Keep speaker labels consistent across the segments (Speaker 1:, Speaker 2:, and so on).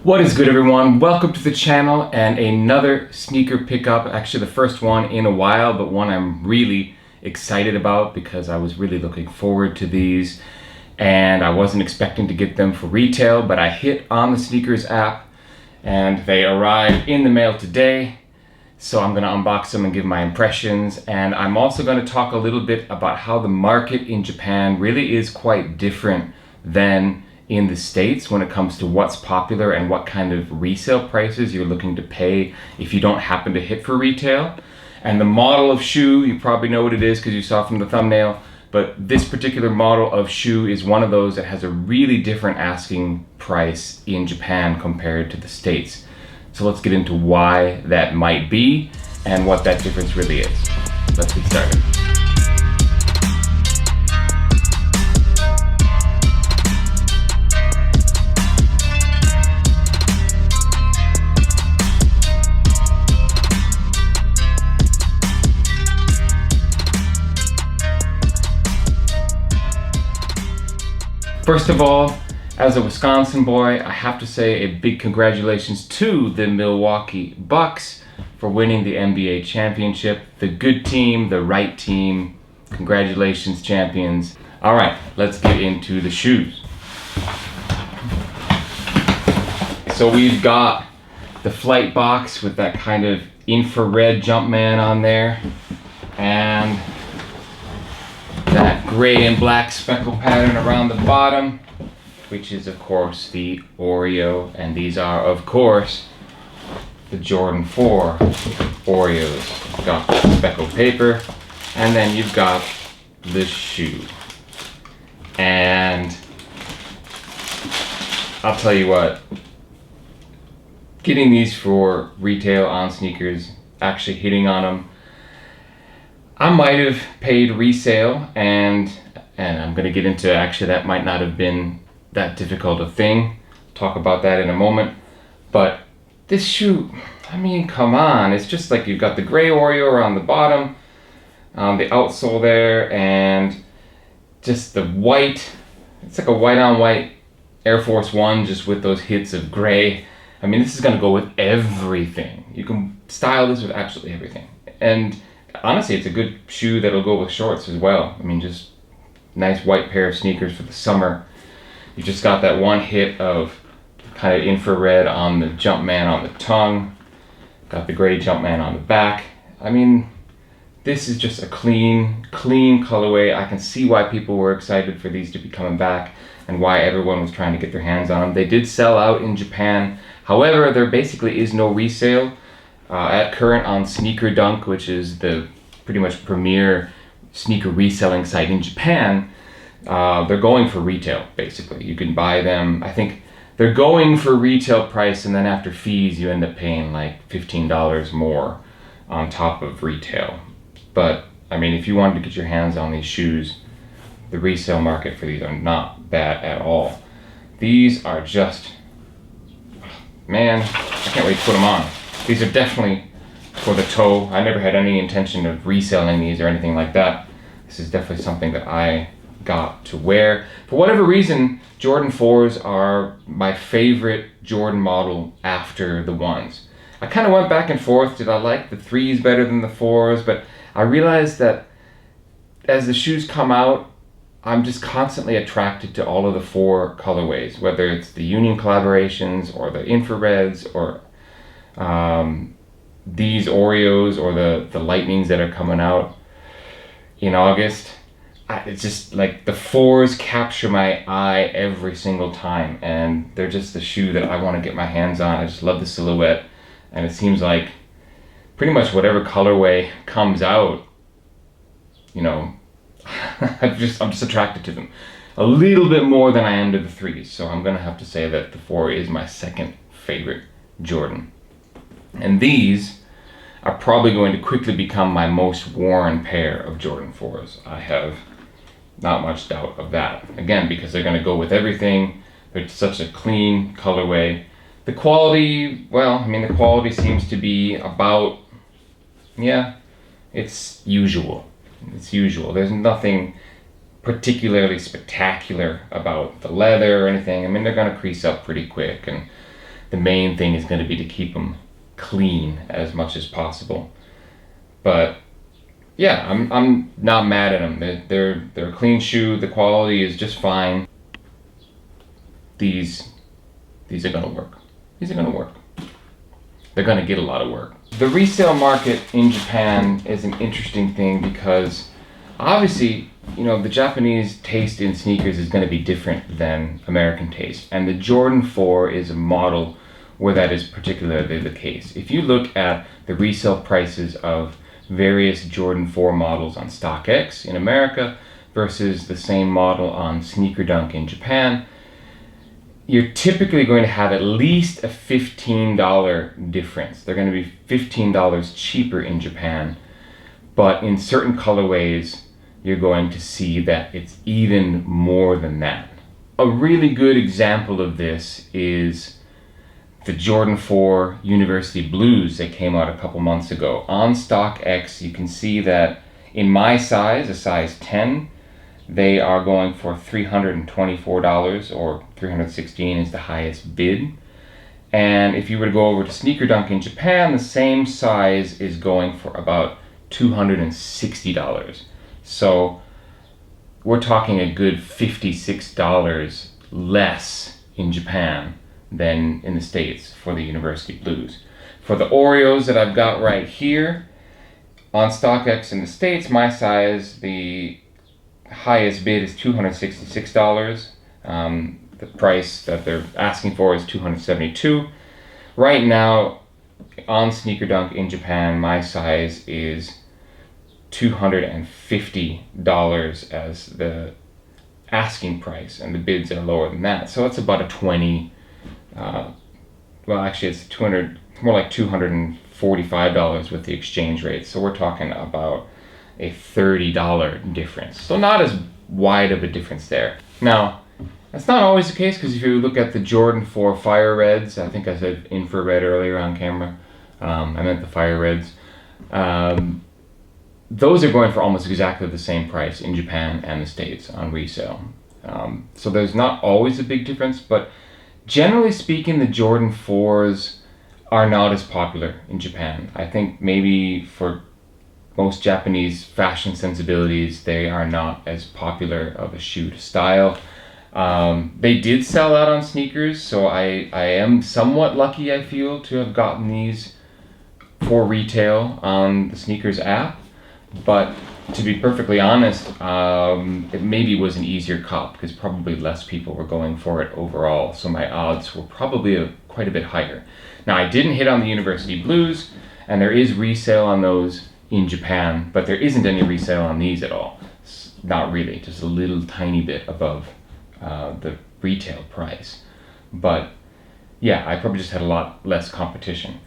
Speaker 1: What is good, everyone? Welcome to the channel and another sneaker pickup. Actually the first one in a while, but one I'm really excited about because I was really looking forward to these and I wasn't expecting to get them for retail, but I hit on the SNKRS app and they arrived in the mail today. So I'm going to unbox them and give my impressions, and I'm also going to talk a little bit about how the market in Japan really is quite different than in the States when it comes to what's popular and what kind of resale prices you're looking to pay if you don't happen to hit for retail. And the model of shoe, you probably know what it is because you saw from the thumbnail, but this particular model of shoe is one of those that has a really different asking price in Japan compared to the States. So let's get into why that might be and what that difference really is. Let's get started. First of all, as a Wisconsin boy, I have to say a big congratulations to the Milwaukee Bucks for winning the NBA championship. The good team, the right team. Congratulations, champions. All right, let's get into the shoes. So we've got the flight box with that kind of infrared Jumpman on there, and that gray and black speckle pattern around the bottom, which is of course the Oreo, and these are of course the Jordan 4 Oreos. You've got the speckled paper, and then you've got the shoe. And I'll tell you what, getting these for retail on SNKRS, actually hitting on them, I might have paid resale, and I'm going to get into, actually that might not have been that difficult a thing. Talk about that in a moment. But this shoe, I mean, come on. It's just like you've got the gray Oreo around the bottom, the outsole there, and just the white. It's like a white on white Air Force One just with those hits of gray. I mean, this is going to go with everything. You can style this with absolutely everything. And honestly, it's a good shoe that'll go with shorts as well. I mean, just nice white pair of sneakers for the summer. You just got that one hit of kind of infrared on the Jumpman on the tongue. Got the gray Jumpman on the back. I mean, this is just a clean colorway. I can see why people were excited for these to be coming back and why everyone was trying to get their hands on them. They did sell out in Japan. However, there basically is no resale. At current on Sneaker Dunk, which is the pretty much premier sneaker reselling site in Japan, they're going for retail, basically. You can buy them, I think they're going for retail price, and then after fees you end up paying like $15 more on top of retail. But I mean, if you wanted to get your hands on these shoes, the resale market for these are not bad at all. These are just, man, I can't wait to put them on. These are definitely for the toe. I never had any intention of reselling these or anything like that. This is definitely something that I got to wear. For whatever reason, Jordan 4s are my favorite Jordan model after the 1s. I kind of went back and forth. Did I like the 3s better than the 4s? But I realized that as the shoes come out, I'm just constantly attracted to all of the 4 colorways, whether it's the Union collaborations or the infrareds or these Oreos or the Lightnings that are coming out in August. It's just like the 4s capture my eye every single time, and they're just the shoe that I want to get my hands on. I just love the silhouette, and it seems like pretty much whatever colorway comes out, you know, I'm just attracted to them a little bit more than I am to the 3s. So I'm gonna have to say that the 4 is my second favorite Jordan. And these are probably going to quickly become my most worn pair of Jordan 4s. I have not much doubt of that. Again, because they're going to go with everything. They're such a clean colorway. The quality, well, I mean, the quality seems to be about, yeah, it's usual. It's usual. There's nothing particularly spectacular about the leather or anything. I mean, they're going to crease up pretty quick, and the main thing is going to be to keep them clean as much as possible. But yeah, I'm not mad at them. They're a clean shoe. The quality is just fine. These are gonna work. These are gonna work. They're gonna get a lot of work. The resale market in Japan is an interesting thing because obviously, you know, the Japanese taste in sneakers is going to be different than American taste, and the Jordan 4 is a model where that is particularly the case. If you look at the resale prices of various Jordan 4 models on StockX in America versus the same model on Sneaker Dunk in Japan, you're typically going to have at least a $15 difference. They're going to be $15 cheaper in Japan, but in certain colorways, you're going to see that it's even more than that. A really good example of this is the Jordan 4 University Blues that came out a couple months ago. On StockX, you can see that in my size, a size 10, they are going for $324, or $316 is the highest bid. And if you were to go over to Sneaker Dunk in Japan, the same size is going for about $260. So we're talking a good $56 less in Japan than in the States for the University Blues. For the Oreos that I've got right here, on StockX in the States, my size, the highest bid is $266. The price that they're asking for is $272. Right now, on Sneaker Dunk in Japan, my size is $250 as the asking price, and the bids are lower than that. So it's about a 20. Well, actually, it's more like $245 with the exchange rate. So we're talking about a $30 difference. So not as wide of a difference there. Now, that's not always the case, because if you look at the Jordan 4 Fire Reds, I think I said infrared earlier on camera. I meant the Fire Reds. Those are going for almost exactly the same price in Japan and the States on resale. So there's not always a big difference, but generally speaking, the Jordan 4s are not as popular in Japan. I think maybe for most Japanese fashion sensibilities, they are not as popular of a shoe to style. They did sell out on sneakers, so I am somewhat lucky, I feel, to have gotten these for retail on the SNKRS app. But to be perfectly honest, it maybe was an easier cop because probably less people were going for it overall, so my odds were probably quite a bit higher. Now, I didn't hit on the University Blues, and there is resale on those in Japan, but there isn't any resale on these at all. Not really, just a little tiny bit above the retail price. But yeah, I probably just had a lot less competition.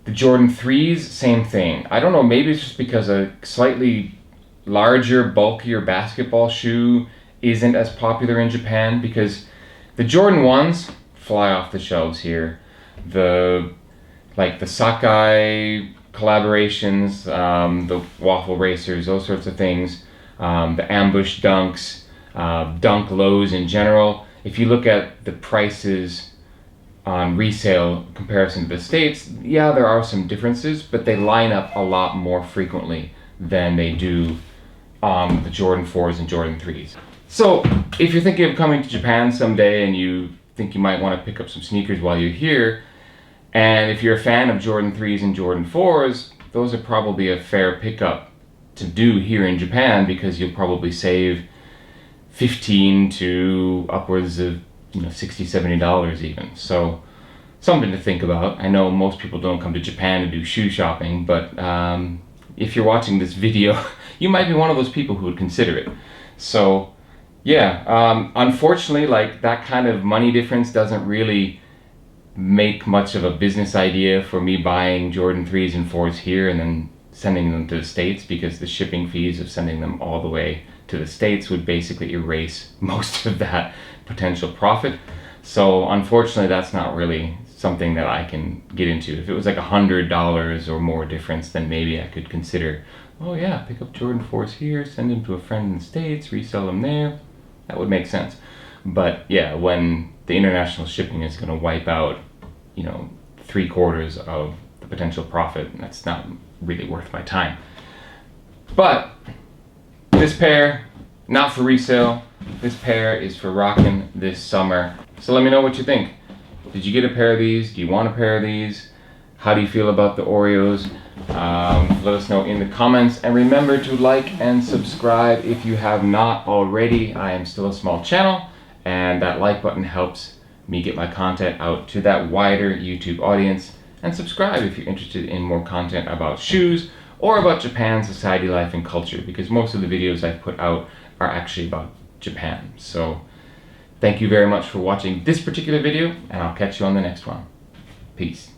Speaker 1: The Jordan 3s, same thing. I don't know, maybe it's just because a slightly larger, bulkier basketball shoe isn't as popular in Japan, because the Jordan 1s fly off the shelves here. The Sakai collaborations, the waffle racers, those sorts of things, the ambush dunks, dunk lows in general. If you look at the prices on resale in comparison to the States, yeah, there are some differences, but they line up a lot more frequently than they do on the Jordan 4s and Jordan 3s. So if you're thinking of coming to Japan someday and you think you might want to pick up some sneakers while you're here, and if you're a fan of Jordan 3s and Jordan 4s, those are probably a fair pickup to do here in Japan, because you'll probably save $15 to upwards of $60, $70 even. So something to think about. I know most people don't come to Japan to do shoe shopping, but if you're watching this video, you might be one of those people who would consider it. So yeah, unfortunately, like, that kind of money difference doesn't really make much of a business idea for me buying Jordan 3s and 4s here and then sending them to the States, because the shipping fees of sending them all the way to the States would basically erase most of that potential profit. So unfortunately, that's not really something that I can get into. If it was like $100 or more difference, then maybe I could consider, oh yeah, pick up Jordan 4s here, send them to a friend in the States, resell them there. That would make sense. But yeah, when the international shipping is going to wipe out 3/4 of the potential profit, and that's not really worth my time. But this pair, not for resale. This pair is for rocking this summer. So let me know what you think. Did you get a pair of these? Do you want a pair of these? How do you feel about the Oreos? Let us know in the comments, and remember to like and subscribe if you have not already. I am still a small channel, and that like button helps me get my content out to that wider YouTube audience. And subscribe if you're interested in more content about shoes or about Japan, society, life, and culture, because most of the videos I've put out are actually about Japan. So thank you very much for watching this particular video, and I'll catch you on the next one. Peace.